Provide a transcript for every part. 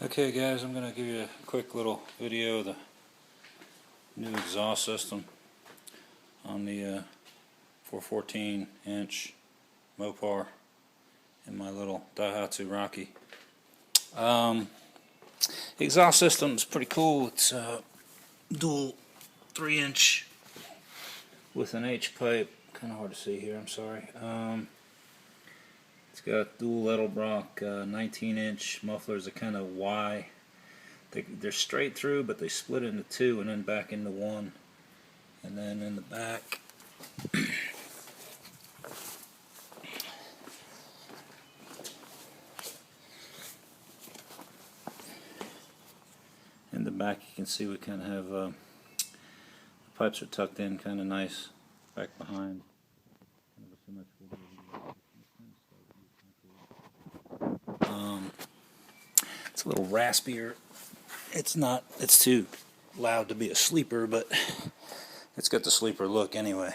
Okay guys, I'm going to give you a quick little video of the new exhaust system on the 414 inch Mopar in my little Daihatsu Rocky. The exhaust system is pretty cool. It's dual 3-inch with an H pipe. Kind of hard to see here, I'm sorry. It's got dual Edelbrock 19-inch mufflers that kind of Y. They're straight through, but they split into two and then back into one. And then in the back, you can see we kind of have the pipes are tucked in kind of nice back behind. It's a little raspier. It's too loud to be a sleeper, but it's got the sleeper look anyway.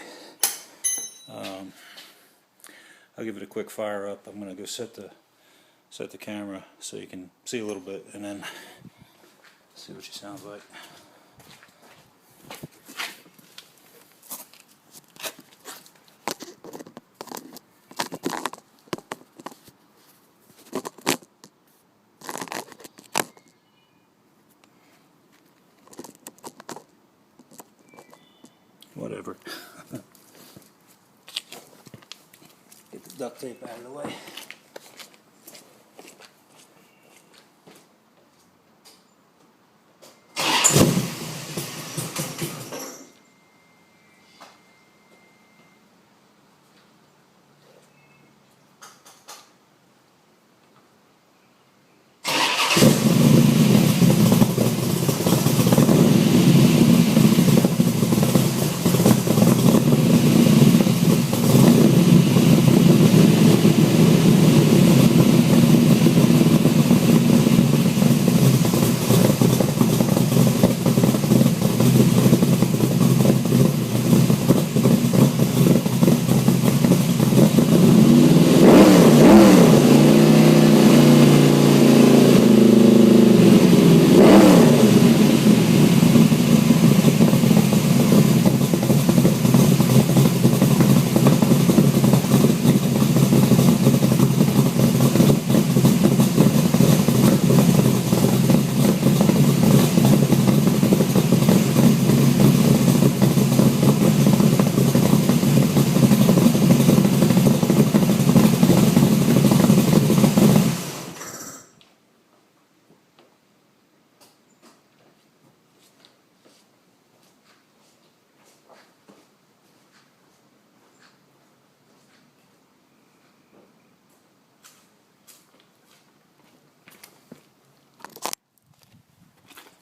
I'll give it a quick fire up. I'm going to go set the camera so you can see a little bit and then see what she sounds like. Whatever. Get the duct tape out of the way.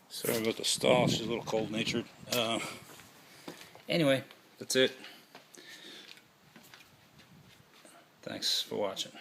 Sorry about the stall, she's a little cold-natured. Anyway, that's it. Thanks for watching.